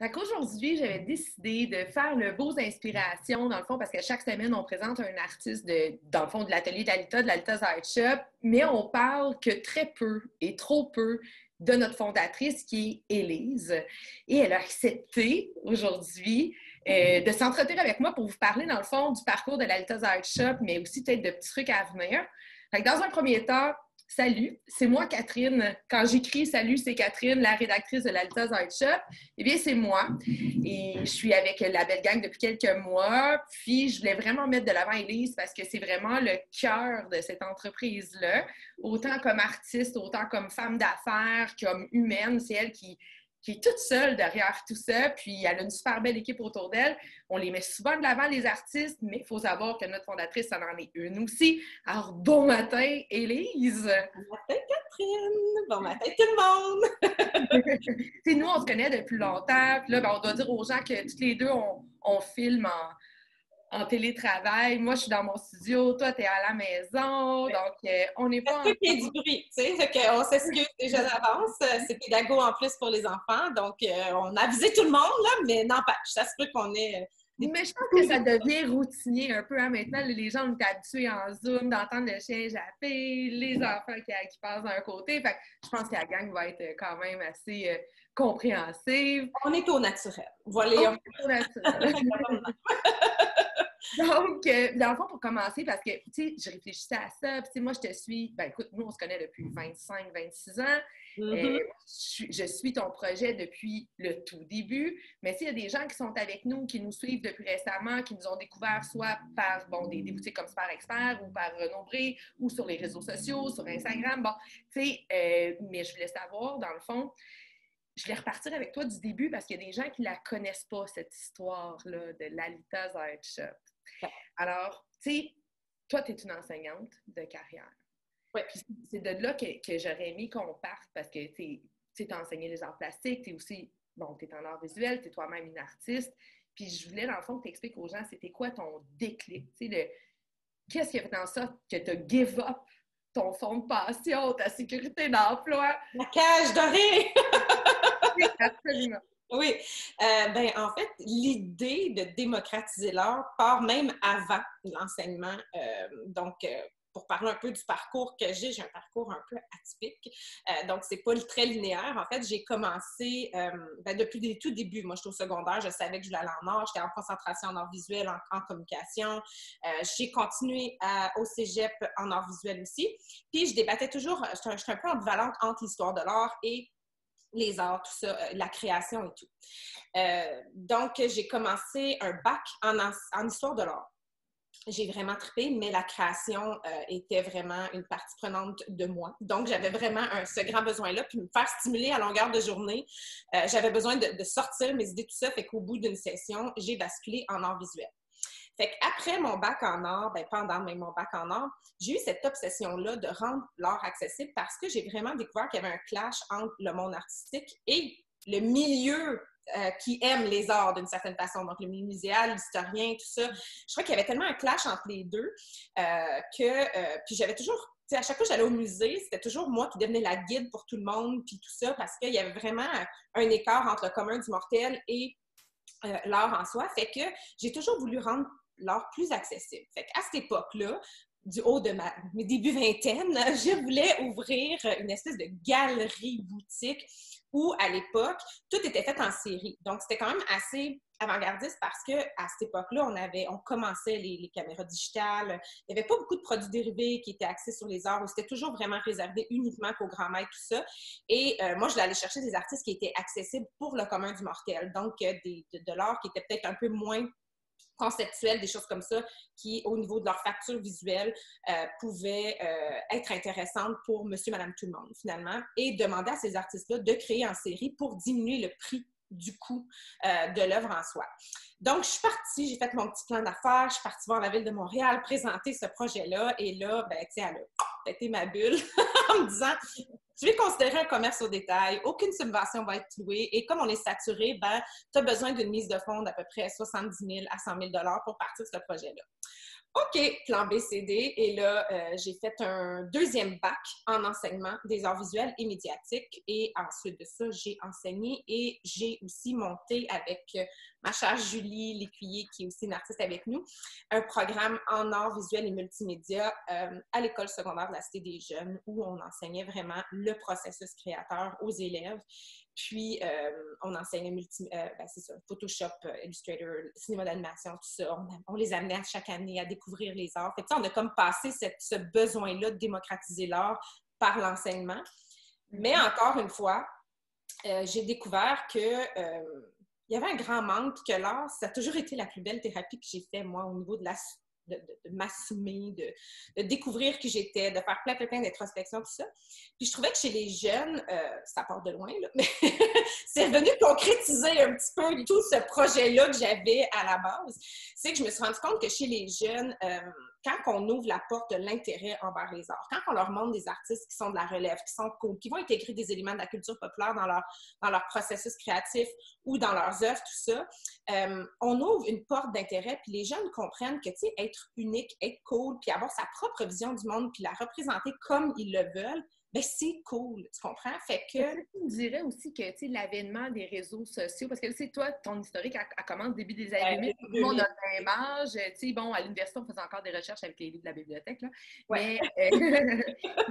Fait qu'aujourd'hui, j'avais décidé de faire le Beaux Inspirations, dans le fond, parce que chaque semaine, on présente un artiste dans le fond, de l'atelier de l'Alita's Art Shop, mais on parle que très peu et trop peu de notre fondatrice qui est Élise. Et elle a accepté aujourd'hui de s'entretenir avec moi pour vous parler, dans le fond, du parcours de l'Alita's Art Shop, mais aussi peut-être de petits trucs à venir. Fait que dans un premier temps, salut, c'est moi Catherine. Quand j'écris Salut, c'est Catherine, la rédactrice de l'Alita's Art Shop, eh bien c'est moi. Et je suis avec la belle gang depuis quelques mois. Puis je voulais vraiment mettre de l'avant Élise parce que c'est vraiment le cœur de cette entreprise-là. Autant comme artiste, autant comme femme d'affaires, comme humaine, c'est elle qui est toute seule derrière tout ça, puis elle a une super belle équipe autour d'elle. On les met souvent de l'avant, les artistes, mais il faut savoir que notre fondatrice, ça en est une aussi. Alors, bon matin, Élise! Bon matin, Catherine! Bon matin, tout le monde! Nous, on se connaît depuis longtemps, puis là, ben, on doit dire aux gens que toutes les deux, on filme en télétravail. Moi, je suis dans mon studio, toi, tu es à la maison, donc on n'est pas Parce qu'il y a du bruit, tu sais, on s'excuse déjà d'avance. C'est pédago en plus pour les enfants, donc on a avisé tout le monde, là, mais n'empêche, ça se peut qu'on ait des Mais petits je pense que ça bruits. devient routinier un peu. Hein. Maintenant, les gens ont été habitués en Zoom d'entendre le chien japper, les enfants qui passent d'un côté. Fait que je pense que la gang va être quand même assez compréhensive. On est au naturel. Voilà. Oh, naturel. Donc, dans le fond, pour commencer, parce que, tu sais, je réfléchissais à ça, puis, tu sais, moi, je te suis, ben écoute, nous, on se connaît depuis 25, 26 ans. Mm-hmm. Je suis ton projet depuis le tout début, mais s'il y a des gens qui sont avec nous, qui nous suivent depuis récemment, qui nous ont découvert soit par, bon, des boutiques comme Super Expert ou par Renombré ou sur les réseaux sociaux, sur Instagram, bon, tu sais, mais je voulais savoir, dans le fond, je voulais repartir avec toi du début parce qu'il y a des gens qui ne la connaissent pas, cette histoire-là de l'Alita's Art Shop. Alors, tu sais, toi, tu es une enseignante de carrière. Oui. Puis c'est de là que j'aurais aimé qu'on parte parce que tu as enseigné les arts plastiques, tu es aussi, bon, tu es en art visuel, tu es toi-même une artiste. Puis je voulais, dans le fond, que tu expliques aux gens, c'était quoi ton déclic? Tu sais, qu'est-ce qui a fait en sorte que tu as give up ton fonds de pension, ta sécurité d'emploi? La cage dorée! Oui, absolument. Oui, ben en fait, l'idée de démocratiser l'art part même avant l'enseignement. Pour parler un peu du parcours que j'ai un parcours un peu atypique. Donc, c'est pas très linéaire. En fait, j'ai commencé depuis les tout débuts. Moi, j'étais au secondaire, je savais que je voulais aller en art. J'étais en concentration en art visuel, en communication. J'ai continué au cégep en art visuel aussi. Puis, je débattais toujours, j'étais un peu ambivalente entre l'histoire de l'art et les arts, tout ça, la création et tout. Donc, j'ai commencé un bac en histoire de l'art. J'ai vraiment trippé, mais la création était vraiment une partie prenante de moi. Donc, j'avais vraiment ce grand besoin-là. Puis, me faire stimuler à longueur de journée, j'avais besoin de sortir mes idées, tout ça. Fait qu'au bout d'une session, j'ai basculé en art visuel. Fait qu'après mon bac en art, pendant même mon bac en art, j'ai eu cette obsession-là de rendre l'art accessible parce que j'ai vraiment découvert qu'il y avait un clash entre le monde artistique et le milieu qui aime les arts d'une certaine façon. Donc, le milieu muséal, l'historien, tout ça. Je crois qu'il y avait tellement un clash entre les deux puis j'avais toujours à chaque fois que j'allais au musée, c'était toujours moi qui devenais la guide pour tout le monde, puis tout ça, parce qu'il y avait vraiment un écart entre le commun du mortel et l'art en soi. Fait que j'ai toujours voulu rendre l'art plus accessible. Fait qu'à cette époque-là, du haut de mes débuts vingtaine, je voulais ouvrir une espèce de galerie-boutique où, à l'époque, tout était fait en série. Donc, c'était quand même assez avant-gardiste parce qu'à cette époque-là, on commençait les caméras digitales. Il n'y avait pas beaucoup de produits dérivés qui étaient axés sur les arts, où c'était toujours vraiment réservé uniquement qu'aux grands maîtres, tout ça. Et moi, je voulais aller chercher des artistes qui étaient accessibles pour le commun du mortel. Donc, de l'art qui était peut-être un peu moins conceptuels, des choses comme ça, qui, au niveau de leur facture visuelle, pouvaient être intéressantes pour monsieur, madame, tout le monde, finalement, et demander à ces artistes-là de créer en série pour diminuer le prix du coût de l'œuvre en soi. Donc, je suis partie, j'ai fait mon petit plan d'affaires, je suis partie voir la Ville de Montréal, présenter ce projet-là, et là, tu sais, elle a pété ma bulle en me disant je vais considérer un commerce au détail, aucune subvention va être louée et comme on est saturé, tu as besoin d'une mise de fonds d'à peu près 70 000 à 100 000 $ pour partir de ce projet-là. OK, plan B, C, D. Et là, j'ai fait un deuxième bac en enseignement des arts visuels et médiatiques. Et ensuite de ça, j'ai enseigné et j'ai aussi monté avec ma chère Julie Lécuyer, qui est aussi une artiste avec nous, un programme en arts visuels et multimédia à l'école secondaire de la Cité des Jeunes où on enseignait vraiment le processus créateur aux élèves. Puis, on enseignait c'est ça, Photoshop, Illustrator, cinéma d'animation, tout ça. On les amenait à chaque année à découvrir les arts. Fait que, on a comme passé ce besoin-là de démocratiser l'art par l'enseignement. Mais encore une fois, j'ai découvert que il y avait un grand manque, que l'art, ça a toujours été la plus belle thérapie que j'ai fait, moi, au niveau de m'assumer, de découvrir qui j'étais, de faire plein d'introspections, tout ça. Puis je trouvais que chez les jeunes, ça part de loin, là, mais c'est venu concrétiser un petit peu tout ce projet-là que j'avais à la base. C'est que je me suis rendu compte que chez les jeunes, quand on ouvre la porte de l'intérêt envers les arts, quand on leur montre des artistes qui sont de la relève, qui sont cool, qui vont intégrer des éléments de la culture populaire dans leur processus créatif ou dans leurs œuvres, tout ça, on ouvre une porte d'intérêt, puis les jeunes comprennent que, tu sais, être unique, être cool, puis avoir sa propre vision du monde, puis la représenter comme ils le veulent, bien, c'est cool, tu comprends? Fait que... Je dirais aussi que, tu sais, l'avènement des réseaux sociaux, parce que, tu sais, toi, ton historique, elle commence début des années 2000, tout le monde a le même âge, tu sais, bon, à l'université, on faisait encore des recherches avec les livres de la bibliothèque, là, ouais.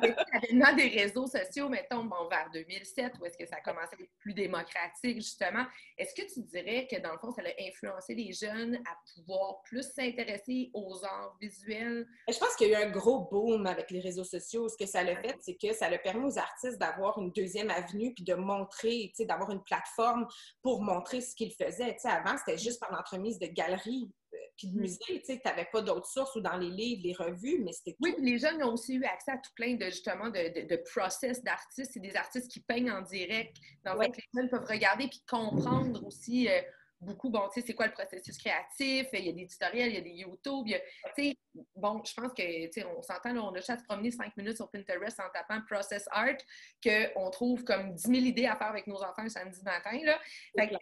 mais l'avènement des réseaux sociaux, mettons, bon, vers 2007, où est-ce que ça a commencé à être plus démocratique, justement, est-ce que tu dirais que, dans le fond, ça a influencé les jeunes à pouvoir plus s'intéresser aux arts visuels? Je pense qu'il y a eu un gros boom avec les réseaux sociaux. Ce que ça l'a fait, c'est que ça a permis aux artistes d'avoir une deuxième avenue puis de montrer, tu sais, d'avoir une plateforme pour montrer ce qu'ils faisaient. Tu sais, avant, c'était juste par l'entremise de galeries puis de musées. Tu sais, tu n'avais pas d'autres sources ou dans les livres, les revues, mais c'était tout. Oui, puis les jeunes ont aussi eu accès à tout plein de, justement, de process d'artistes. C'est des artistes qui peignent en direct. Donc, les jeunes peuvent regarder puis comprendre aussi beaucoup, bon, tu sais, c'est quoi le processus créatif, il y a des tutoriels, il y a des YouTube, tu sais, bon, je pense que, tu sais, on s'entend, là, on a juste à se promener 5 minutes sur Pinterest en tapant Process Art, qu'on trouve comme 10 000 idées à faire avec nos enfants le samedi matin, là. Fait que,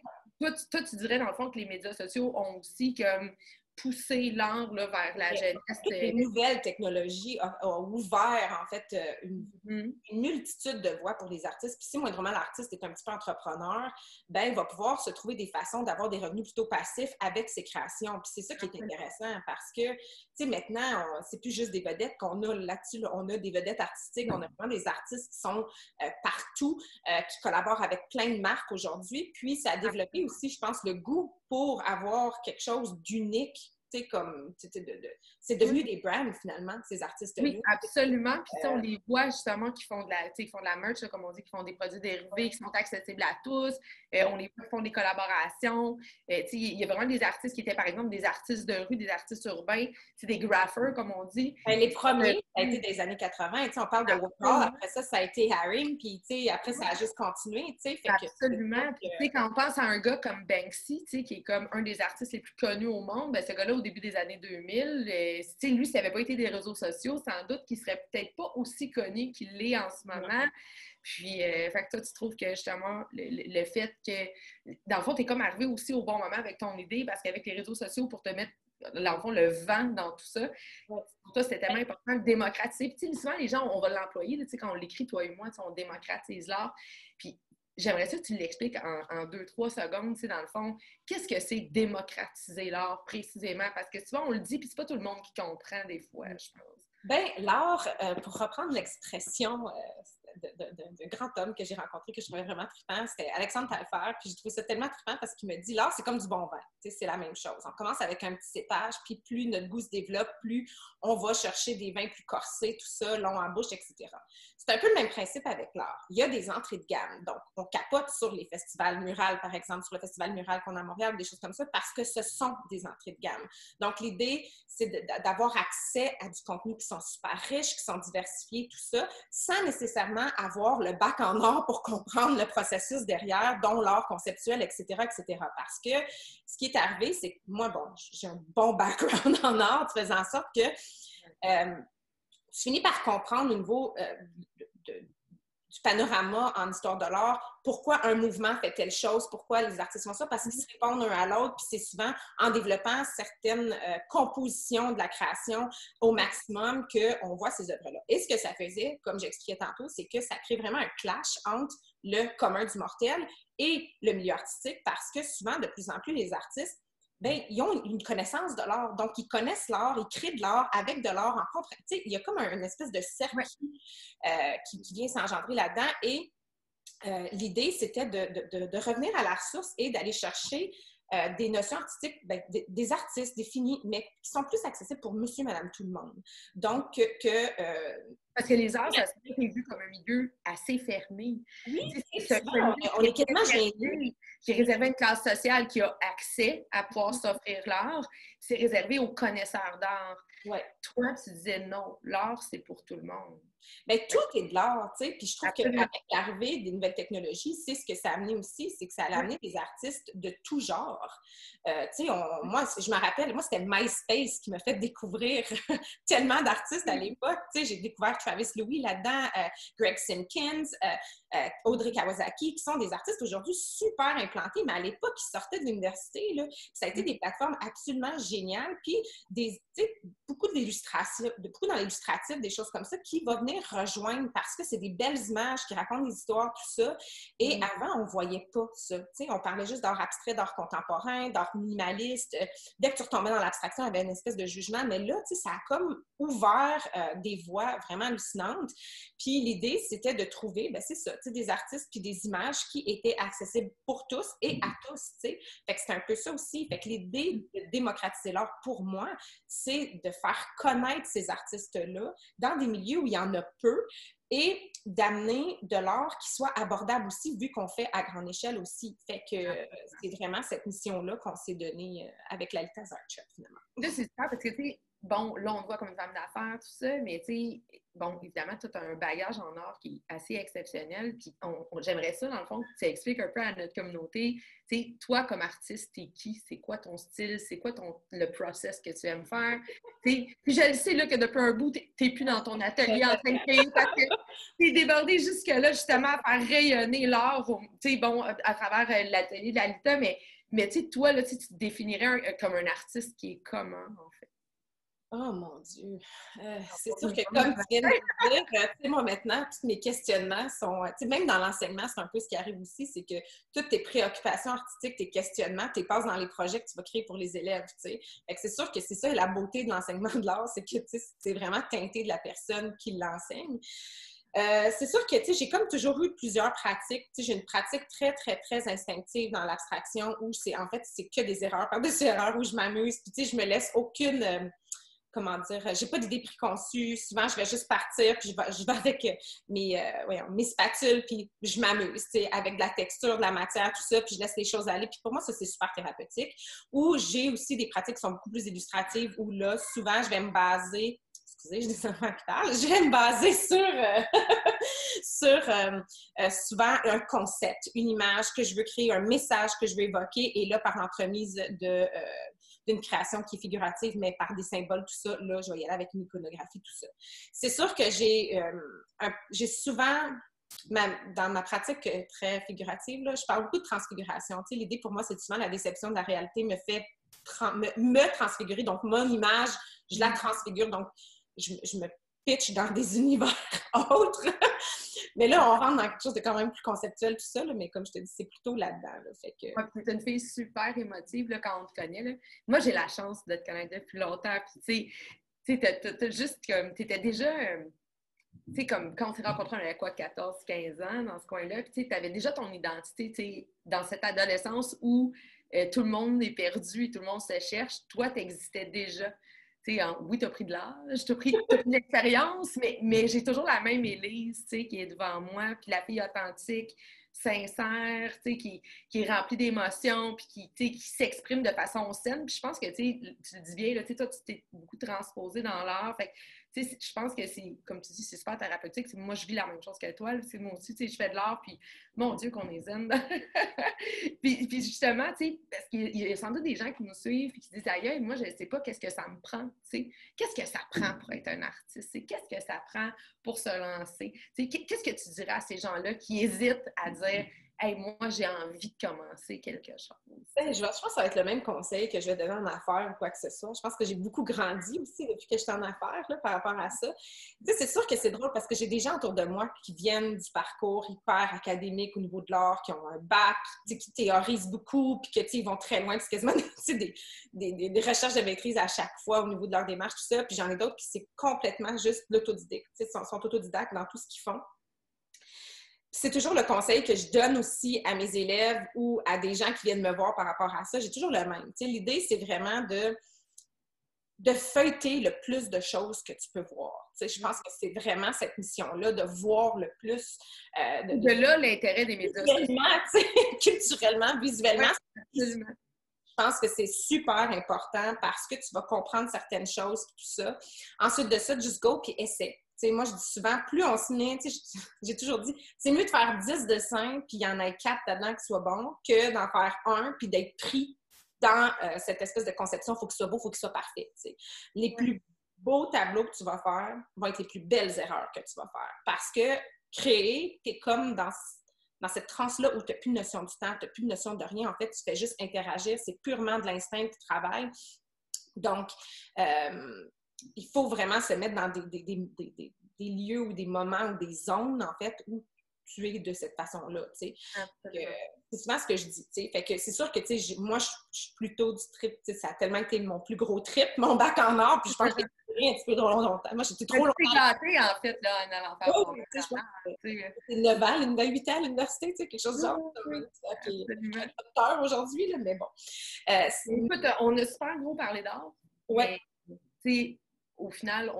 toi, tu dirais, dans le fond, que les médias sociaux ont aussi comme pousser l'art là, vers la jeunesse. Les nouvelles technologies ont ouvert, en fait, une multitude de voies pour les artistes. Puis si moindrement l'artiste est un petit peu entrepreneur, ben il va pouvoir se trouver des façons d'avoir des revenus plutôt passifs avec ses créations. Puis c'est ça qui est intéressant parce que, tu sais, maintenant, c'est plus juste des vedettes qu'on a là-dessus. Là, on a des vedettes artistiques, on a vraiment des artistes qui sont partout, qui collaborent avec plein de marques aujourd'hui. Puis ça a développé aussi, je pense, le goût pour avoir quelque chose d'unique. Comme, c'est devenu des brands, finalement, ces artistes-là. Oui, absolument. Puis, on les voit, justement, qui font de la merch, là, comme on dit, qui font des produits dérivés, qui sont accessibles à tous. On les voit qui font des collaborations. Il y a vraiment des artistes qui étaient, par exemple, des artistes de rue, des artistes urbains. C'est des graffeurs, comme on dit. Les premiers, ça a été des années 80. On parle de Warhol. Après ça a été Haring. Puis, après, ça a juste continué. Absolument. Puis, quand on pense à un gars comme Banksy, qui est comme un des artistes les plus connus au monde, ben, ce gars-là, au début des années 2000, lui, s'il n'avait pas été des réseaux sociaux, sans doute qu'il serait peut-être pas aussi connu qu'il l'est en ce moment. Puis, fait que toi, tu trouves que justement, le fait que, dans le fond, tu es comme arrivé aussi au bon moment avec ton idée, parce qu'avec les réseaux sociaux, pour te mettre, dans le fond, le vent dans tout ça, pour toi, c'était tellement important de démocratiser. Puis, souvent, les gens, on va l'employer, quand on l'écrit, toi et moi, on démocratise l'art. Puis, j'aimerais ça que tu l'expliques en 2-3 secondes, dans le fond, qu'est-ce que c'est démocratiser l'art précisément? Parce que souvent, on le dit, puis c'est pas tout le monde qui comprend des fois, je pense. Bien, l'art, pour reprendre l'expression d'un grand homme que j'ai rencontré, que je trouvais vraiment trippant, c'était Alexandre Taillefer, puis j'ai trouvé ça tellement trippant parce qu'il me dit, l'art, c'est comme du bon vin, c'est la même chose. On commence avec un petit cépage, puis plus notre goût se développe, plus on va chercher des vins plus corsés, tout ça, long en bouche, etc. C'est un peu le même principe avec l'art. Il y a des entrées de gamme, donc on capote sur les festivals murales, par exemple, sur le festival mural qu'on a à Montréal, des choses comme ça, parce que ce sont des entrées de gamme. Donc l'idée, c'est d'avoir accès à du contenu qui sont super riches, qui sont diversifiés, tout ça, sans nécessairement avoir le bac en art pour comprendre le processus derrière, dont l'art conceptuel, etc., etc. Parce que ce qui est arrivé, c'est que moi, bon, j'ai un bon background en art, faisant en sorte que je finis par comprendre au niveau du panorama en histoire de l'art, pourquoi un mouvement fait telle chose, pourquoi les artistes font ça, parce qu'ils se répondent l'un à l'autre, puis c'est souvent en développant certaines compositions de la création au maximum qu'on voit ces œuvres-là. Et ce que ça faisait, comme j'expliquais tantôt, c'est que ça crée vraiment un clash entre le commun du mortel et le milieu artistique, parce que souvent, de plus en plus, les artistes, ben, ils ont une connaissance de l'art. Donc, ils connaissent l'art, ils créent de l'art avec de l'art en contre. Tu sais, il y a comme une espèce de cercle qui vient s'engendrer là-dedans. Et l'idée, c'était de revenir à la source et d'aller chercher des notions artistiques, ben, des artistes définis, mais qui sont plus accessibles pour monsieur, madame, tout le monde. Donc, parce que les arts, ça se fait vu comme un milieu assez fermé. Oui, c'est ça. On est quasiment gênés. Qui est réservé à une classe sociale qui a accès à pouvoir s'offrir l'art. C'est réservé aux connaisseurs d'art. Ouais. Toi, tu disais non, l'art, c'est pour tout le monde. Bien, tout est de l'art, tu sais. Puis je trouve qu'avec l'arrivée des nouvelles technologies, c'est ce que ça a amené aussi, c'est que ça a amené des artistes de tout genre. Tu sais, moi, je me rappelle, moi, c'était MySpace qui m'a fait découvrir tellement d'artistes à l'époque. Tu sais, j'ai découvert Travis Louis là-dedans, Greg Simpkins, Audrey Kawasaki, qui sont des artistes aujourd'hui super implantés, mais à l'époque, ils sortaient de l'université, là. Ça a été des plateformes absolument géniales. Puis, beaucoup dans l'illustratif, des choses comme ça, qui va venir rejoindre parce que c'est des belles images qui racontent des histoires, tout ça. Et avant, on ne voyait pas ça. T'sais, on parlait juste d'art abstrait, d'art contemporain, d'art minimaliste. Dès que tu retombais dans l'abstraction, il y avait une espèce de jugement. Mais là, ça a comme ouvert des voies vraiment hallucinantes. Puis l'idée, c'était de trouver, ben, c'est ça, des artistes puis des images qui étaient accessibles pour tous et à tous. Fait que c'est un peu ça aussi. Fait que l'idée de démocratiser l'art, pour moi, c'est de faire connaître ces artistes-là dans des milieux où il y en a peu et d'amener de l'art qui soit abordable aussi, vu qu'on fait à grande échelle aussi. Fait que c'est vraiment cette mission-là qu'on s'est donnée avec l'Alta Art Shop, finalement. Là, c'est super parce que, tu sais, bon, là, on te voit comme une femme d'affaires, tout ça, mais tu sais, bon, évidemment, tu as un bagage en art qui est assez exceptionnel, puis j'aimerais ça, dans le fond, que tu expliques un peu à notre communauté, tu sais, toi, comme artiste, t'es qui? C'est quoi ton style? C'est quoi le process que tu aimes faire? Puis je le sais, là, que depuis un bout, t'es plus dans ton atelier en train de créer, parce que t'es débordé jusque-là, justement, à faire rayonner l'art, tu sais, bon, à travers l'atelier de Lalita, mais tu sais, toi, là, tu te définirais comme un artiste qui est comment, en fait? Oh mon Dieu! C'est sûr que comme tu viens de me dire, tu sais, moi maintenant, tous mes questionnements sont, tu sais, même dans l'enseignement, c'est un peu ce qui arrive aussi, c'est que toutes tes préoccupations artistiques, tes questionnements, tu les passes dans les projets que tu vas créer pour les élèves, tu sais. Fait que c'est sûr que c'est ça la beauté de l'enseignement de l'art, c'est que, tu sais, c'est vraiment teinté de la personne qui l'enseigne. C'est sûr que, tu sais, j'ai comme toujours eu plusieurs pratiques. Tu sais, j'ai une pratique très, très, très instinctive dans l'abstraction où en fait, c'est que des erreurs par-dessus erreurs, où je m'amuse. Puis, tu sais, je me laisse aucune... comment dire, j'ai pas d'idées préconçues. Souvent, je vais juste partir, puis je vais avec mes spatules, puis je m'amuse, tu sais, avec de la texture, de la matière, tout ça, puis je laisse les choses aller. Puis pour moi, ça, c'est super thérapeutique. Ou j'ai aussi des pratiques qui sont beaucoup plus illustratives, où là, souvent, je vais me baser... Excusez, je dis ça qui parle. Je vais me baser sur souvent un concept, une image que je veux créer, un message que je veux évoquer, et là, par l'entremise d'une création qui est figurative, mais par des symboles, tout ça, là, je vais y aller avec une iconographie, tout ça. C'est sûr que j'ai souvent, dans ma pratique très figurative, là, je parle beaucoup de transfiguration. Tu sais, l'idée pour moi, c'est souvent la déception de la réalité me fait me transfigurer. Donc, mon image, je la transfigure. Donc, je me pitch dans des univers autres. Mais là, on rentre dans quelque chose de quand même plus conceptuel, tout ça, là, mais comme je te dis, c'est plutôt là-dedans. Là, fait que... Ouais, t'es une fille super émotive là, quand on te connaît. Là. Moi, j'ai la chance de te connaître depuis longtemps. Puis, tu sais, t'as juste comme... T'étais déjà... tu sais, comme quand on s'est rencontrés, on avait quoi, 14-15 ans dans ce coin-là. Puis, tu sais, t'avais déjà ton identité, tu sais, dans cette adolescence où tout le monde est perdu et tout le monde se cherche. Toi, t'existais déjà. Oui, tu as pris de l'âge, tu as pris de l'expérience, mais j'ai toujours la même Élise qui est devant moi, puis la fille authentique, sincère, qui est remplie d'émotions, puis qui s'exprime de façon saine. Puis je pense que tu le dis bien, là, toi, tu t'es beaucoup transposé dans l'art. Fait tu sais, je pense que c'est, comme tu dis, c'est super thérapeutique. Moi, je vis la même chose que toi. Là. Moi aussi, tu sais, je fais de l'art, puis mon Dieu, qu'on est zen. puis justement, tu sais, parce qu'il y a sans doute des gens qui nous suivent et qui disent, aïe, moi, je ne sais pas qu'est-ce que ça me prend, tu sais. Qu'est-ce que ça prend pour être un artiste? Qu'est-ce que ça prend pour se lancer? Tu sais, qu'est-ce que tu dirais à ces gens-là qui hésitent à dire, hey, moi, j'ai envie de commencer quelque chose? Je pense que ça va être le même conseil que je vais donner en affaires ou quoi que ce soit. Je pense que j'ai beaucoup grandi aussi depuis que j'étais en affaires là, par rapport à ça. Tu sais, c'est sûr que c'est drôle parce que j'ai des gens autour de moi qui viennent du parcours hyper académique au niveau de l'art, qui ont un bac, tu sais, qui théorisent beaucoup, puis que, tu sais, ils vont très loin, puis c'est quasiment des recherches de maîtrise à chaque fois au niveau de leur démarche, tout ça. Puis j'en ai d'autres qui c'est complètement juste l'autodidacte. Tu sais, sont autodidactes dans tout ce qu'ils font. C'est toujours le conseil que je donne aussi à mes élèves ou à des gens qui viennent me voir par rapport à ça. J'ai toujours le même. Tu sais, l'idée, c'est vraiment de feuilleter le plus de choses que tu peux voir. Tu sais, je pense que c'est vraiment cette mission-là, de voir le plus. De là, l'intérêt des médias sociaux. Tu sais, culturellement, visuellement. Oui, absolument. Je pense que c'est super important parce que tu vas comprendre certaines choses, tout ça. Ensuite de ça, just go puis essaie. T'sais, moi, je dis souvent, plus on se met, j'ai toujours dit, c'est mieux de faire 10 dessins, puis il y en a 4 là-dedans qui soient bons, que d'en faire un, puis d'être pris dans cette espèce de conception, il faut qu'il soit beau, il faut qu'il soit parfait. T'sais. Les plus beaux tableaux que tu vas faire vont être les plus belles erreurs que tu vas faire. Parce que créer, tu es comme dans cette transe-là où tu n'as plus de notion du temps, tu n'as plus de notion de rien. En fait, tu fais juste interagir. C'est purement de l'instinct qui travaille. Donc, il faut vraiment se mettre dans des lieux ou des moments ou des zones, en fait, où tu es de cette façon-là, tu sais. C'est souvent ce que je dis, tu sais. Fait que c'est sûr que, tu sais, moi, je suis plutôt du trip, tu sais, ça a tellement été mon plus gros trip, mon bac en art, puis je pense que j'ai un petit peu trop longtemps. Moi, j'étais trop longtemps. Tu t'es gâtée, en fait, là, en allant faire ton bac en art. C'est 9 ans, 8 ans à l'université, tu sais, quelque chose de genre. Oui, docteur aujourd'hui, là, mais bon. Écoute, on a super gros parlé d'art, ouais. mais, tu sais, au final,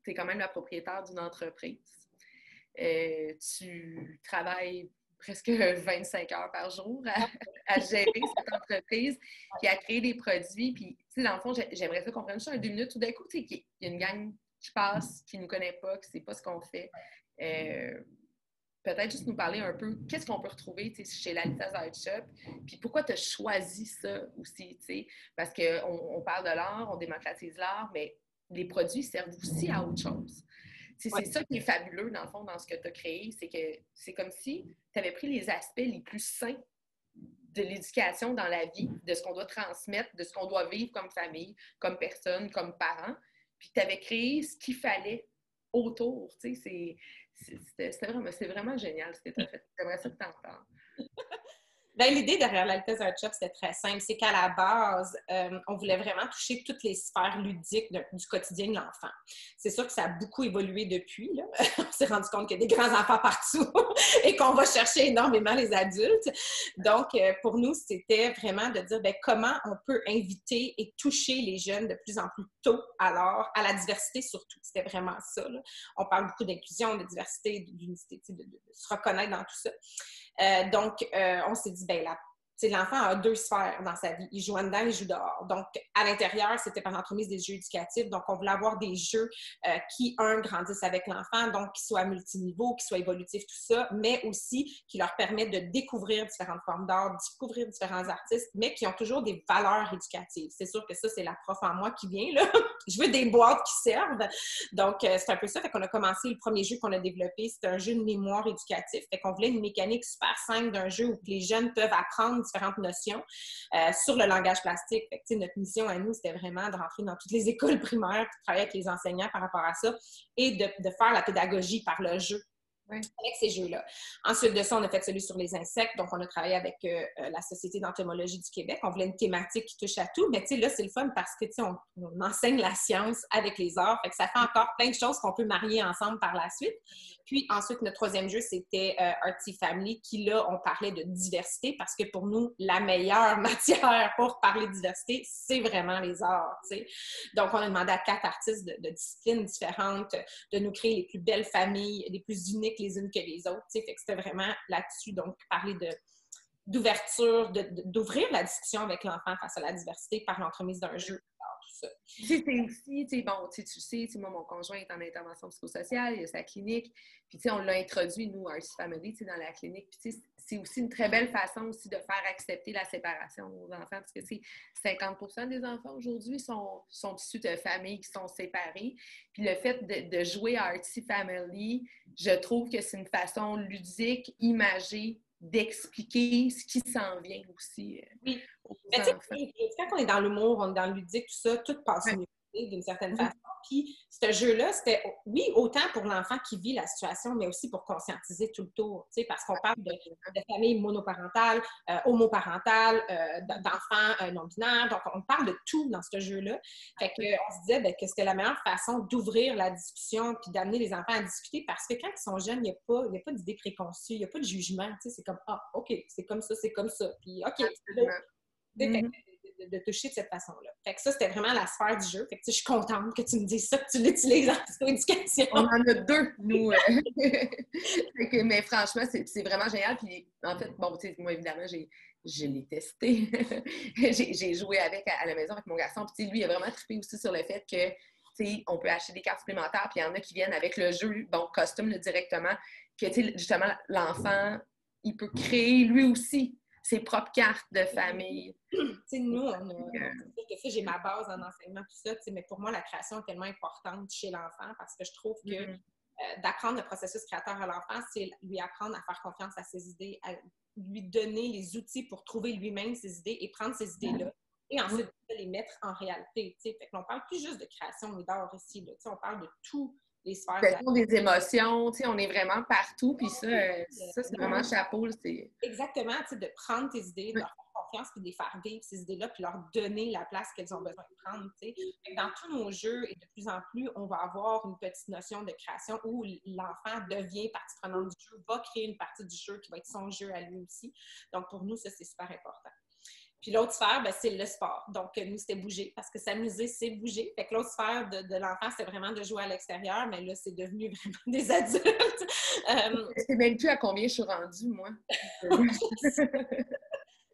t'es quand même la propriétaire d'une entreprise. Tu travailles presque 25 heures par jour à gérer cette entreprise, puis à créer des produits. Puis, tu sais, dans le fond, j'aimerais ça qu'on prenne juste un 2 minutes. Tout d'un coup, tu sais, qu'il y a une gang qui passe, qui ne nous connaît pas, qui ne sait pas ce qu'on fait. Peut-être juste nous parler un peu, qu'est-ce qu'on peut retrouver chez Lalita's Art Shop, puis pourquoi tu as choisi ça aussi, tu sais, parce qu'on parle de l'art, on démocratise l'art, mais les produits servent aussi à autre chose. C'est ça qui est fabuleux, dans le fond, dans ce que tu as créé, c'est que c'est comme si tu avais pris les aspects les plus sains de l'éducation dans la vie, de ce qu'on doit transmettre, de ce qu'on doit vivre comme famille, comme personne, comme parent, puis tu avais créé ce qu'il fallait autour, tu sais, c'est vraiment génial ce que tu as fait. J'aimerais ça que tu en parles. Ben, l'idée derrière l'Altez Art Shop, c'était très simple. C'est qu'à la base, on voulait vraiment toucher toutes les sphères ludiques du quotidien de l'enfant. C'est sûr que ça a beaucoup évolué depuis. Là. On s'est rendu compte qu'il y a des grands enfants partout et qu'on va chercher énormément les adultes. Donc, pour nous, c'était vraiment de dire ben, comment on peut inviter et toucher les jeunes de plus en plus tôt à la diversité surtout. C'était vraiment ça. Là. On parle beaucoup d'inclusion, de diversité, d'unité, de se reconnaître dans tout ça. Donc, on s'est dit, ben l'enfant a 2 sphères dans sa vie. Il joue en dedans, il joue dehors. Donc, à l'intérieur, c'était par l'entremise des jeux éducatifs. Donc, on voulait avoir des jeux qui, grandissent avec l'enfant, donc qui soient multiniveaux, qui soient évolutifs, tout ça, mais aussi qui leur permettent de découvrir différentes formes d'art, découvrir différents artistes, mais qui ont toujours des valeurs éducatives. C'est sûr que ça, c'est la prof en moi qui vient, là. Je veux des boîtes qui servent. Donc, c'est un peu ça. Fait qu'on a commencé, le premier jeu qu'on a développé, c'était un jeu de mémoire éducatif. Fait qu'on voulait une mécanique super simple d'un jeu où les jeunes peuvent apprendre différentes notions sur le langage plastique. Fait que, notre mission à nous, c'était vraiment de rentrer dans toutes les écoles primaires, de travailler avec les enseignants par rapport à ça et de faire la pédagogie par le jeu. Oui. Avec ces jeux-là. Ensuite de ça, on a fait celui sur les insectes. Donc, on a travaillé avec la Société d'entomologie du Québec. On voulait une thématique qui touche à tout. Mais, tu sais, là, c'est le fun parce que, tu sais, on enseigne la science avec les arts. Fait que ça fait encore plein de choses qu'on peut marier ensemble par la suite. Puis, ensuite, notre 3e jeu, c'était Artsy Family, qui, là, on parlait de diversité parce que pour nous, la meilleure matière pour parler de diversité, c'est vraiment les arts, tu sais. Donc, on a demandé à 4 artistes de disciplines différentes de nous créer les plus belles familles, les plus uniques les unes que les autres, tu sais. Fait que c'était vraiment là-dessus, donc, parler d'ouverture, d'ouvrir la discussion avec l'enfant face à la diversité par l'entremise d'un jeu. ça. C'est aussi, bon, tu sais, moi, mon conjoint est en intervention psychosociale, il a sa clinique, puis on l'a introduit, nous, Artsy Family, dans la clinique, puis c'est aussi une très belle façon aussi de faire accepter la séparation aux enfants, parce que 50% des enfants aujourd'hui sont issus de familles qui sont séparées, puis le fait de jouer à Artsy Family, je trouve que c'est une façon ludique, imagée, d'expliquer ce qui s'en vient aussi Oui. aux Mais enfants. quand on est dans l'humour, on est dans le ludique, tout ça, tout passe mieux d'une certaine façon. Puis ce jeu-là, c'était, oui, autant pour l'enfant qui vit la situation, mais aussi pour conscientiser tout le tour, parce qu'on parle de familles monoparentales, homoparentales, d'enfants non-binaires, donc on parle de tout dans ce jeu-là. Fait qu'on se disait que c'était la meilleure façon d'ouvrir la discussion puis d'amener les enfants à discuter, parce que quand ils sont jeunes, il n'y a pas d'idée préconçue, il n'y a pas de jugement, c'est comme, ah, OK, c'est comme ça, puis OK, de toucher de cette façon-là. Fait que ça, c'était vraiment la sphère du jeu. Fait que je suis contente que tu me dises ça, que tu l'utilises en psychoéducation. On en a 2, nous. Mais franchement, c'est vraiment génial. Puis en fait, bon, moi, évidemment, je l'ai testé. J'ai joué avec à la maison avec mon garçon. Puis lui, il a vraiment trippé aussi sur le fait que on peut acheter des cartes supplémentaires. Puis il y en a qui viennent avec le jeu, bon, custom directement, que justement, l'enfant, il peut créer lui aussi ses propres cartes de famille. Nous, on a j'ai ma base en enseignement, tout ça, mais pour moi, la création est tellement importante chez l'enfant parce que je trouve que d'apprendre le processus créateur à l'enfant, c'est lui apprendre à faire confiance à ses idées, à lui donner les outils pour trouver lui-même ses idées et prendre ces idées-là et ensuite les mettre en réalité. Fait que on parle plus juste de création mais d'art ici. On parle de tout. Les sphères des émotions, on est vraiment partout, puis ça c'est vraiment chapeau. Exactement, de prendre tes idées, de leur faire confiance, puis de les faire vivre, ces idées-là, puis leur donner la place qu'elles ont besoin de prendre. Dans tous nos jeux, et de plus en plus, on va avoir une petite notion de création où l'enfant devient partie prenante du jeu, va créer une partie du jeu qui va être son jeu à lui aussi. Donc, pour nous, ça, c'est super important. Puis l'autre sphère, c'est le sport. Donc, nous, c'était bouger, parce que s'amuser, c'est bouger. Fait que l'autre sphère de l'enfant, c'est vraiment de jouer à l'extérieur, mais là, c'est devenu vraiment des adultes. Je sais même plus à combien je suis rendue, moi.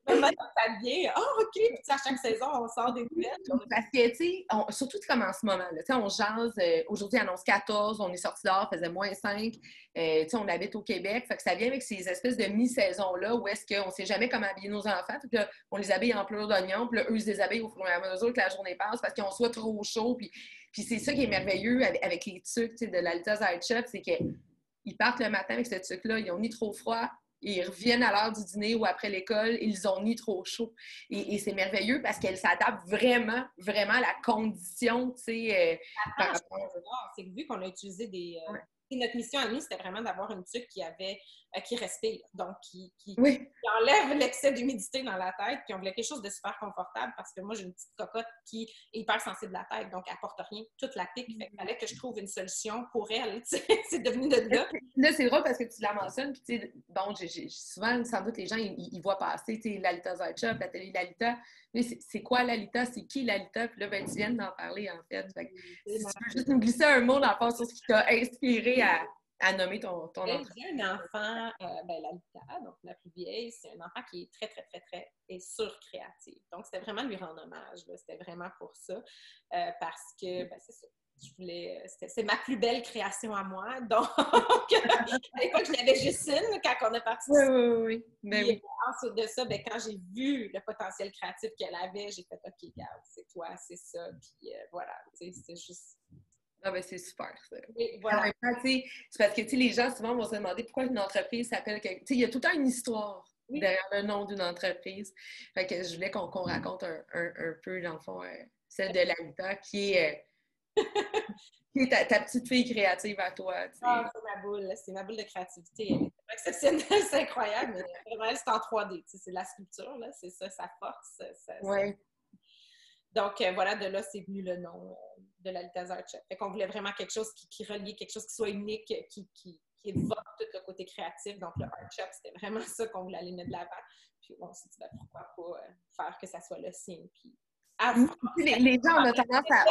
Ça devient, OK, puis à chaque saison, on sort des nouvelles. Parce que, surtout comme en ce moment, là, on jase, aujourd'hui, annonce 14, on est sorti dehors, faisait -5, on habite au Québec, fait que ça vient avec ces espèces de mi-saisons-là où est-ce qu'on ne sait jamais comment habiller nos enfants, puis là, on les habille en pleurs d'oignon, puis là, eux, ils se déshabillent au fur et à mesure que la journée passe parce qu'ils ont soit trop chaud, puis c'est ça qui est merveilleux avec les trucs de l'Alta Art Shop, c'est qu'ils partent le matin avec ce truc-là, ils ont ni trop froid, ils reviennent à l'heure du dîner ou après l'école, ils ont ni trop chaud. Et c'est merveilleux parce qu'elle s'adapte vraiment, vraiment à la condition, c'est que vu qu'on a utilisé des... notre mission à nous, c'était vraiment d'avoir une tuque qui respire, donc qui enlève l'excès d'humidité dans la tête, puis on voulait quelque chose de super confortable parce que moi, j'ai une petite cocotte qui est hyper sensible à la tête, donc elle porte rien, toute la pique. Fait qu'il fallait que je trouve une solution pour elle. C'est devenu de là. Là, c'est drôle parce que tu la mentionnes, puis bon, souvent, sans doute, les gens, ils voient passer Lalita Art Shop, la télé Lalita. Mais c'est quoi Lalita? C'est qui Lalita? Puis là, tu viens d'en parler, en fait. Fait que, si tu peux juste nous glisser un mot dans le fond sur ce qui t'a inspiré à nommer ton entreprise. J'ai un enfant, Lalita, donc la plus vieille, c'est un enfant qui est très, très, très, très surcréatif. Donc, c'était vraiment lui rendre hommage. C'était vraiment pour ça. Parce que, c'est ça. C'est ma plus belle création à moi. Donc, à l'époque, je l'avais Justine quand on est parti. Oui. Oui. Ensuite de ça, quand j'ai vu le potentiel créatif qu'elle avait, j'ai fait OK, regarde, c'est toi, c'est ça. Puis voilà, c'est juste. Ah ben c'est super, ça. Et voilà. En même temps, c'est parce que les gens souvent vont se demander pourquoi une entreprise s'appelle... Il y a tout le temps une histoire derrière le nom d'une entreprise. Fait que je voulais qu'on raconte un peu, dans le fond, celle de Lalita, qui est ta petite fille créative à toi. C'est ma boule de créativité. Elle est exceptionnelle, c'est incroyable, mais vraiment, c'est en 3D. C'est de la sculpture, là, c'est ça, sa force. Oui. Donc, voilà, de là, c'est venu le nom de l'Alta Art Shop. Fait qu'on voulait vraiment quelque chose qui relie, quelque chose qui soit unique, qui évoque tout le côté créatif. Donc, le Art Shop, c'était vraiment ça qu'on voulait aller mettre de l'avant. Puis, on s'est dit, pourquoi pas faire que ça soit le signe, puis Les gens, on a tendance à...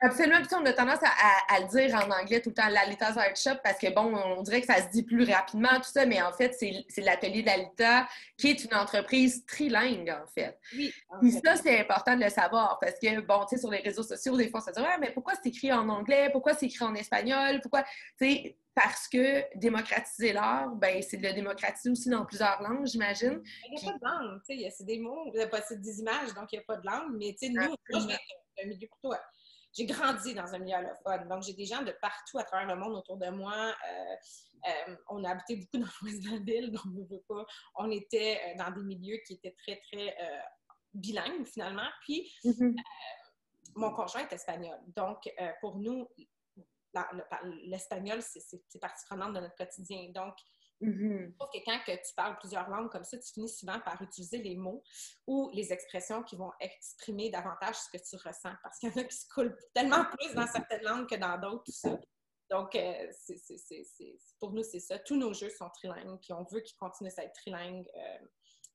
absolument, puis on a tendance à le dire en anglais tout le temps, Lalita's Art Shop, parce que, bon, on dirait que ça se dit plus rapidement, tout ça, mais en fait, c'est l'atelier de Lalita, qui est une entreprise trilingue, en fait. Oui. Puis ça, c'est important de le savoir, parce que, bon, tu sais, sur les réseaux sociaux, des fois, on se dit « Ouais, mais pourquoi c'est écrit en anglais? Pourquoi c'est écrit en espagnol? Pourquoi... » Tu sais, parce que démocratiser l'art, ben c'est de le démocratiser aussi dans plusieurs langues, j'imagine. Il n'y a pas de langue, tu sais, c'est des mots, c'est des images, donc il n'y a pas de langue, mais tu sais, nous, moi, je viens d'un milieu plutôt... J'ai grandi dans un milieu allophone, donc j'ai des gens de partout à travers le monde autour de moi. On a habité beaucoup dans l'ouest de la ville, donc on ne veut pas. On était dans des milieux qui étaient très, très bilingues, finalement. Puis, mon conjoint est espagnol, donc pour nous, l'espagnol, c'est partie prenante de notre quotidien. Donc, je trouve que quand tu parles plusieurs langues comme ça, tu finis souvent par utiliser les mots ou les expressions qui vont exprimer davantage ce que tu ressens. Parce qu'il y en a qui se coulent tellement plus dans certaines langues que dans d'autres, tout ça. Donc, pour nous, c'est ça. Tous nos jeux sont trilingues, puis on veut qu'ils continuent à être trilingues.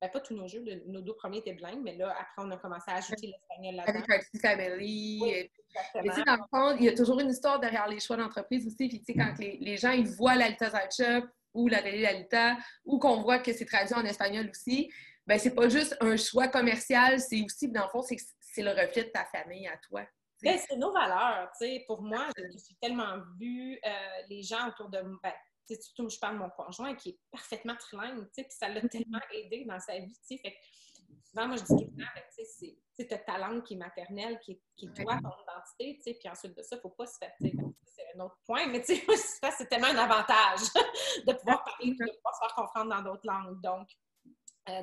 Pas tous nos jeux, nos 2 premiers étaient bilingues, mais là, après, on a commencé à ajouter l'espagnol là-dedans. Avec Artistic Family. Oui, mais tu sais, dans le fond, il y a toujours une histoire derrière les choix d'entreprise aussi. Puis, tu sais, quand les gens, ils voient Lalita's Art Shop ou l'atelier Lalita, ou qu'on voit que c'est traduit en espagnol aussi, ben c'est pas juste un choix commercial, c'est aussi, dans le fond, c'est le reflet de ta famille à toi. Ben, c'est nos valeurs, tu sais. Pour moi, j'ai tellement vu les gens autour de moi, surtout je parle de mon conjoint qui est parfaitement trilingue, tu sais, puis ça l'a tellement aidé dans sa vie, tu sais. Fait que souvent, moi, je dis tout le temps, tu sais, c'est ta langue qui est maternelle, qui est toi, ton identité, tu sais, puis ensuite de ça, il ne faut pas se faire, c'est un autre point, mais tu sais, c'est tellement un avantage de pouvoir parler, de pouvoir se faire comprendre dans d'autres langues, donc,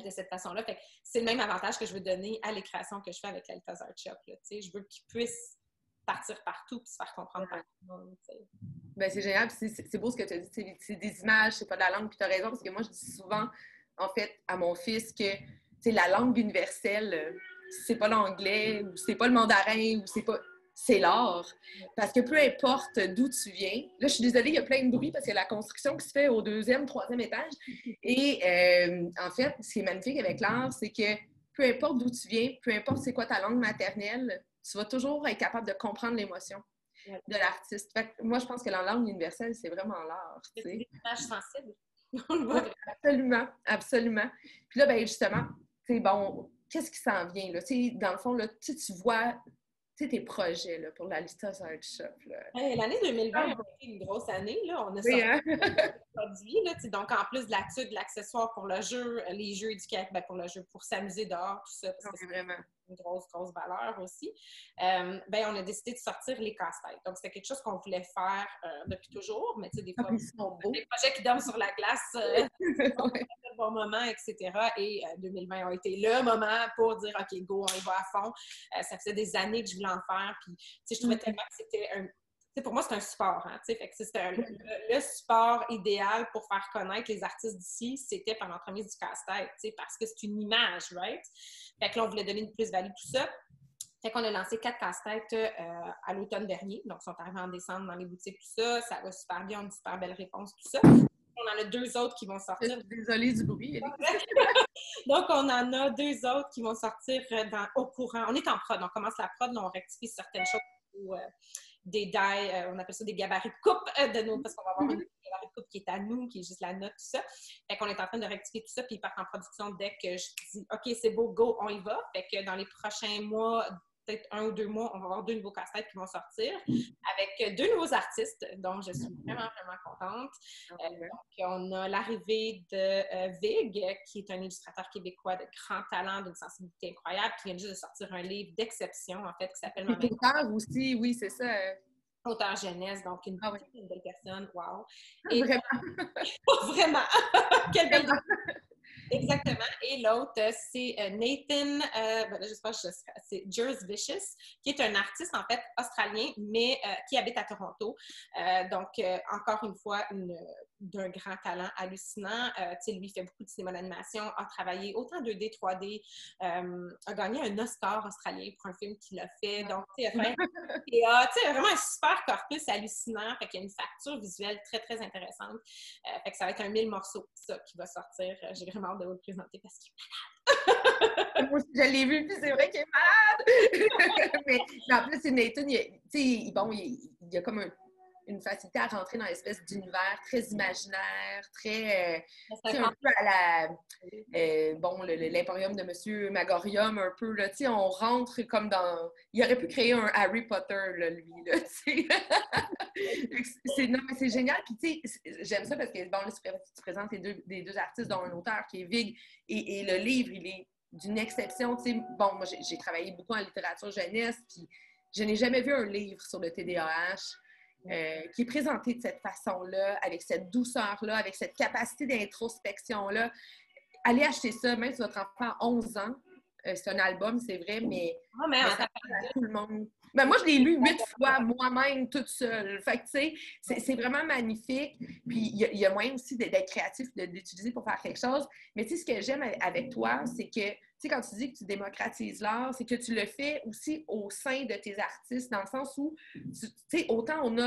de cette façon-là. Fait que c'est le même avantage que je veux donner à les créations que je fais avec Lalita's Art Shop, là, tu sais, je veux qu'ils puissent partir partout et se faire comprendre par tout le monde, tu sais. Ben, c'est génial, puis c'est beau ce que tu as dit, c'est des images, c'est pas de la langue, puis tu as raison, parce que moi, je dis souvent, en fait, à mon fils que, la langue universelle, c'est pas l'anglais, ou c'est pas le mandarin, ou c'est pas... C'est l'art. Parce que peu importe d'où tu viens, là, je suis désolée, il y a plein de bruit parce qu'il y a la construction qui se fait au 2e, 3e étage. Et en fait, ce qui est magnifique avec l'art, c'est que peu importe d'où tu viens, peu importe c'est quoi ta langue maternelle, tu vas toujours être capable de comprendre l'émotion de l'artiste. Fait que moi, je pense que la langue universelle, c'est vraiment l'art. C'est des images sensibles. Absolument, absolument. Puis là, ben justement, tu sais, bon, qu'est-ce qui s'en vient, là? Tu sais, dans le fond, là, tu vois tes projets là, pour Lalita's Art Shop. L'année 2020 a été une grosse année. Là. On a sorti des produits. Là, donc, en plus de la tuque, de l'accessoire pour le jeu, les jeux éducatifs, pour le jeu, pour s'amuser dehors, tout ça, parce que c'est vraiment une grosse, grosse valeur aussi. On a décidé de sortir les casse-têtes. Donc, c'était quelque chose qu'on voulait faire depuis toujours, mais tu sais, des fois, des projets qui dorment sur la glace, un bon moment, etc. Et 2020 a été le moment pour dire, OK, go, on y va à fond. Ça faisait des années que je voulais en faire, puis tu sais, je trouvais tellement que c'était un... pour moi, c'est un support. Hein, fait que c'était le support idéal pour faire connaître les artistes d'ici, c'était par l'entremise du casse-tête, parce que c'est une image, right? Fait que là, on voulait donner une plus-value, tout ça. Fait qu'on a lancé 4 casse-têtes à l'automne dernier. Donc, ils sont arrivés en décembre dans les boutiques, tout ça. Ça va super bien, on a une super belle réponse, tout ça. On en a 2 autres qui vont sortir. Désolée du bruit. Donc, on en a 2 autres qui vont sortir au courant. On est en prod, on commence la prod, on rectifie certaines choses. Des die, on appelle ça des gabarits de coupe de nous, parce qu'on va avoir une gabarit de coupe qui est à nous, qui est juste la note, tout ça. Fait qu'on est en train de rectifier tout ça, puis ils partent en production dès que je dis « OK, c'est beau, go, on y va ». Fait que dans les prochains mois, peut-être 1 ou 2 mois, on va avoir 2 nouveaux casse-têtes qui vont sortir avec 2 nouveaux artistes, donc je suis vraiment, vraiment contente. Donc, on a l'arrivée de Vig, qui est un illustrateur québécois de grand talent, d'une sensibilité incroyable, qui vient juste de sortir un livre d'exception, en fait, qui s'appelle « Ma main ». Auteur aussi, oui, c'est ça. Auteur jeunesse, donc une belle personne, wow. Et vraiment. Vraiment. Quelle belle Exactement. Et l'autre, c'est Nathan, j'espère que c'est Jers Vicious, qui est un artiste, en fait, australien, mais qui habite à Toronto. Donc, encore une fois, une d'un grand talent hallucinant. Lui, il fait beaucoup de cinéma d'animation, a travaillé autant 2D, 3D, a gagné un Oscar australien pour un film qu'il a fait. Donc, il a fait vraiment un super corpus hallucinant. Fait qu'il y a une facture visuelle très, très intéressante. Fait que ça va être un 1000 morceaux, ça, qui va sortir. J'ai vraiment hâte de vous le présenter parce qu'il est Moi aussi, je l'ai vu, puis c'est vrai qu'il est malade! mais en plus, c'est Nathan, il y a comme une facilité à rentrer dans l'espèce d'univers très imaginaire, très, un peu à la, l'Emporium de Monsieur Magorium, un peu, là, on rentre comme dans... Il aurait pu créer un Harry Potter, là, lui, là, non, mais c'est génial, puis j'aime ça parce que, bon, là, tu présentes les deux artistes, dont un auteur qui est Vig, et le livre, il est d'une exception, bon, moi, j'ai travaillé beaucoup en littérature jeunesse, puis je n'ai jamais vu un livre sur le TDAH qui est présenté de cette façon-là, avec cette douceur-là, avec cette capacité d'introspection-là. Allez acheter ça, même si votre enfant a 11 ans. C'est un album, c'est vrai, mais ça parle à tout le monde. Ben, moi, je l'ai lu 8 fois moi-même, toute seule. Fait que, tu sais, c'est vraiment magnifique. Puis, il y a moyen aussi d'être créatif, de l'utiliser pour faire quelque chose. Mais, tu sais, ce que j'aime avec toi, c'est que, tu sais, quand tu dis que tu démocratises l'art, c'est que tu le fais aussi au sein de tes artistes, dans le sens où, tu sais, autant on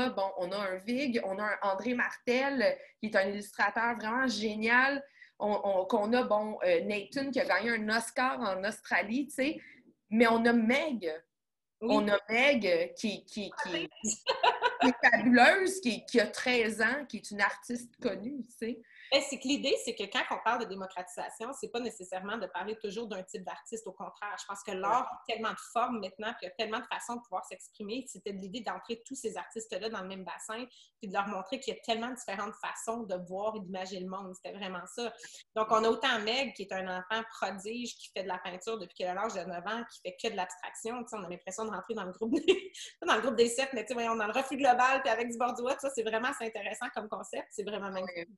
a un Vig, on a un André Martel, qui est un illustrateur vraiment génial, qu'on a, Nathan, qui a gagné un Oscar en Australie, tu sais, mais on a Meg. Oui. On a Meg qui est fabuleuse, qui a 13 ans, qui est une artiste connue, tu sais. C'est que l'idée, c'est que quand on parle de démocratisation, c'est pas nécessairement de parler toujours d'un type d'artiste. Au contraire, je pense que l'art a tellement de formes maintenant, puis il y a tellement de façons de pouvoir s'exprimer. C'était l'idée d'entrer tous ces artistes-là dans le même bassin, puis de leur montrer qu'il y a tellement différentes façons de voir et d'imaginer le monde. C'était vraiment ça. Donc, on a autant Meg, qui est un enfant prodige, qui fait de la peinture depuis qu'elle a l'âge de 9 ans, qui fait que de l'abstraction. On a l'impression de rentrer dans le groupe des 7, mais voyons, dans le refus global, puis avec du Bordeaux, ça, c'est vraiment assez intéressant comme concept. C'est vraiment magnifique.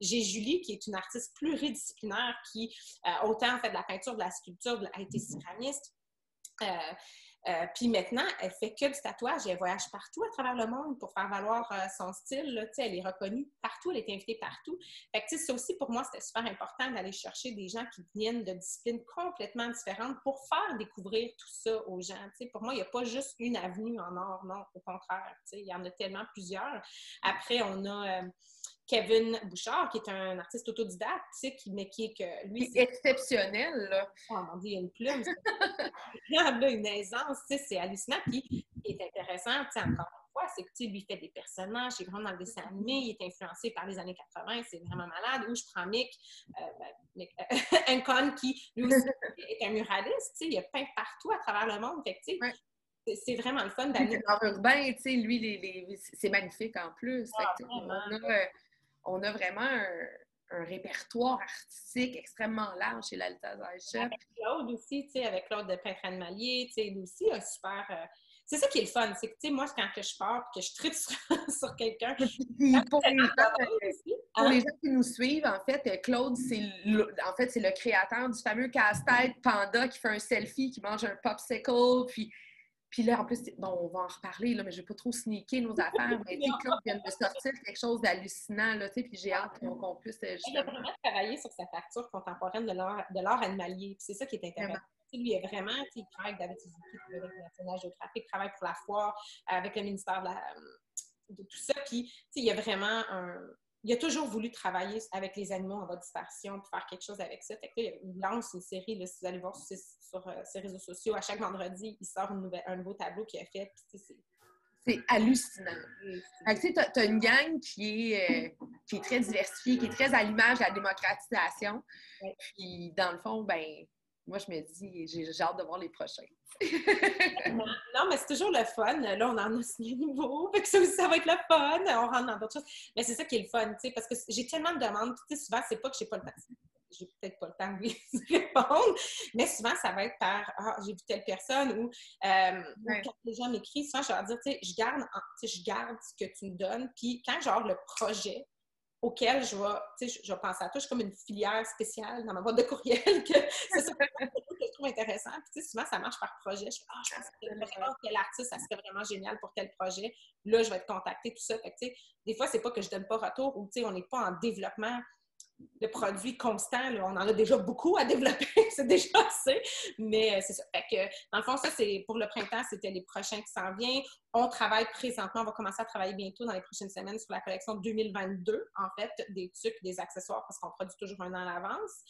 J'ai Julie, qui est une artiste pluridisciplinaire qui, autant fait de la peinture, de la sculpture, a été céramiste. Puis maintenant, elle fait que du tatouage et elle voyage partout à travers le monde pour faire valoir son style. Là, elle est reconnue partout, elle est invitée partout. Fait que, ça aussi, pour moi, c'était super important d'aller chercher des gens qui viennent de disciplines complètement différentes pour faire découvrir tout ça aux gens. Pour moi, il n'y a pas juste une avenue en or, non, au contraire. Il y en a tellement plusieurs. Après, on a... Kevin Bouchard, qui est un artiste autodidacte, mais qui est que lui... C'est exceptionnel, là. Oh mon Dieu, il y a une plume. Là, une aisance, c'est hallucinant. Puis, ce qui est intéressant, encore une fois, c'est que lui fait des personnages, il est vraiment dans le dessin animé, il est influencé par les années 80, c'est vraiment malade. Ou je prends Mick Ancon, qui, lui aussi, est un muraliste, il a peint partout à travers le monde. Fait que, c'est vraiment le fun d'amener... L'art urbain, lui, c'est magnifique en plus. On a vraiment un répertoire artistique extrêmement large chez l'Alta Zaychep. Avec Claude aussi, avec Claude de Peintre Animalier, lui aussi a super... C'est ça qui est le fun, c'est que moi, quand je pars et que je tripe sur quelqu'un... Pour les gens qui nous suivent, en fait, Claude, c'est le créateur du fameux casse-tête Panda qui fait un selfie, qui mange un popsicle, puis là, en plus, on va en reparler, là, mais je ne vais pas trop sneaker nos affaires, mais Claude vient de sortir quelque chose d'hallucinant, là, puis j'ai hâte qu'on puisse... Il a vraiment travaillé sur sa facture contemporaine de l'art animalier, c'est ça qui est intéressant. Lui, il travaille avec David Suzuki, avec le National Geographic, il travaille pour la foire, avec le ministère de tout ça, puis il a vraiment il a toujours voulu travailler avec les animaux en voie de dispersion pour faire quelque chose avec ça. Fait que là, il lance une série, là, si vous allez voir sur ses réseaux sociaux, à chaque vendredi, il sort un nouveau tableau qu'il a fait. C'est hallucinant. Tu as une gang qui est très diversifiée, qui est très à l'image de la démocratisation. Oui. Puis, dans le fond, moi, je me dis, j'ai hâte de voir les prochains. Non, mais c'est toujours le fun. Là, on en a signé un nouveau. Fait que ça va être le fun. On rentre dans d'autres choses. Mais c'est ça qui est le fun, parce que j'ai tellement de demandes. Souvent, c'est pas que j'ai pas le temps. J'ai peut-être pas le temps de lui répondre, mais souvent, ça va être par « j'ai vu telle personne » ou quand les gens m'écrivent, souvent, je vais leur dire « je garde ce que tu me donnes. » Puis quand, le projet auquel je vais penser à toi, je suis comme une filière spéciale dans ma boîte de courriel que c'est ça que je trouve intéressant. Puis, tu sais, souvent, ça marche par projet. Je fais, je pense que vraiment quel artiste, ça serait vraiment génial pour quel projet. Là, je vais être contactée, tout ça. Fait que, tu sais, des fois, c'est pas que je donne pas retour ou, tu sais, on n'est pas en développement de produits constants. Là. On en a déjà beaucoup à développer, c'est déjà assez. Mais c'est ça. Fait que, dans le fond, ça, c'est pour le printemps, c'était les prochains qui s'en viennent. On travaille présentement, on va commencer à travailler bientôt dans les prochaines semaines sur la collection 2022, en fait, des trucs, des accessoires, parce qu'on produit toujours un an à l'avance.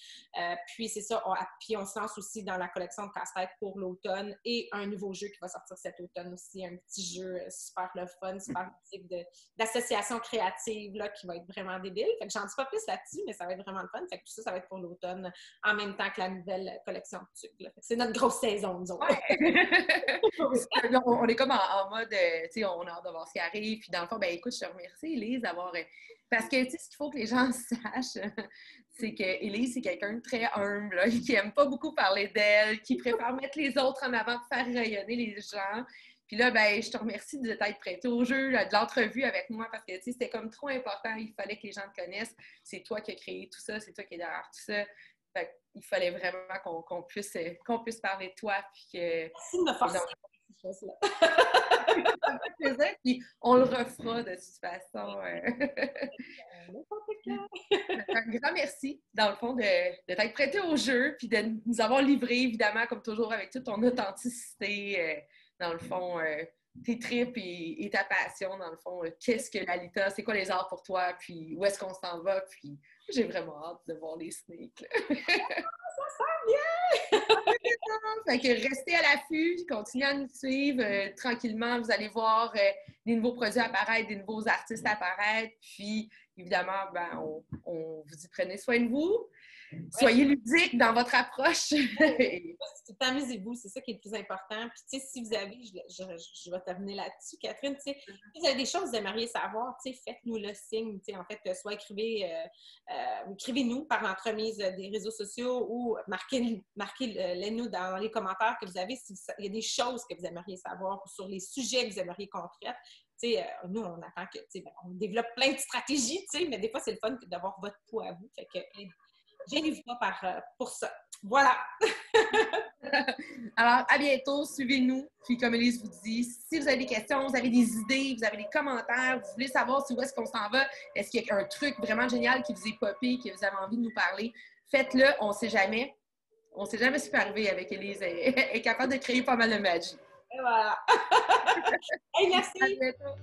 Puis c'est ça, puis on se lance aussi dans la collection de casse-tête pour l'automne et un nouveau jeu qui va sortir cet automne aussi, un petit jeu super le fun, super type d'association créative là, qui va être vraiment débile. Fait que j'en dis pas plus là-dessus, mais ça va être vraiment le fun. Fait que tout ça, ça va être pour l'automne en même temps que la nouvelle collection de trucs. Là. Fait que c'est notre grosse saison, nous autres. Ouais. On est comme en mode, tu sais, on a hâte de voir ce qui arrive. Puis dans le fond, ben écoute, je te remercie, Élise, d'avoir. Parce que, tu sais, ce qu'il faut que les gens sachent, c'est qu'Élise, c'est quelqu'un de très humble, là, qui n'aime pas beaucoup parler d'elle, qui préfère mettre les autres en avant pour faire rayonner les gens. Puis là, ben, je te remercie de t'être prêtée au jeu, de l'entrevue avec moi, parce que, tu sais, c'était comme trop important. Il fallait que les gens te connaissent. C'est toi qui as créé tout ça, c'est toi qui es derrière tout ça. Fait il fallait vraiment qu'on puisse parler de toi. Puis que, merci de me forcer ces choses-là. Ça fait plaisir, puis on le refera de toute façon. Un grand merci, dans le fond, de t'être prêté au jeu, puis de nous avoir livré, évidemment, comme toujours, avec toute ton authenticité, dans le fond, tes tripes et ta passion, dans le fond. Qu'est-ce que l'Alita? C'est quoi les arts pour toi? Puis où est-ce qu'on s'en va? Puis j'ai vraiment hâte de voir les snakes. Ça sent bien! Fait que restez à l'affût, continuez à nous suivre tranquillement. Vous allez voir des nouveaux produits apparaître, des nouveaux artistes apparaître. Puis, évidemment, ben, on vous dit prenez soin de vous. Soyez ludique dans votre approche. Amusez-vous, c'est ça qui est le plus important. Puis, tu sais, si vous avez, je vais terminer là-dessus, Catherine, tu sais, si vous avez des choses que vous aimeriez savoir, tu sais, faites-nous le signe, tu sais, en fait, soit écrivez-nous par l'entremise des réseaux sociaux ou marquez-les-nous dans les commentaires que vous avez s'il y a des choses que vous aimeriez savoir ou sur les sujets que vous aimeriez qu'on traite. Tu sais, nous, on attend que, tu sais, on développe plein de stratégies, tu sais, mais des fois, c'est le fun d'avoir votre poids à vous. Fait que, gênez-vous pas pour ça. Voilà! Alors, à bientôt, suivez-nous. Puis, comme Élise vous dit, si vous avez des questions, vous avez des idées, vous avez des commentaires, vous voulez savoir où est-ce qu'on s'en va, est-ce qu'il y a un truc vraiment génial qui vous est popé, que vous avez envie de nous parler, faites-le, on ne sait jamais. On ne sait jamais ce qui peut arriver avec Élise. Elle est capable de créer pas mal de magie. Et voilà! Hey, merci! À bientôt!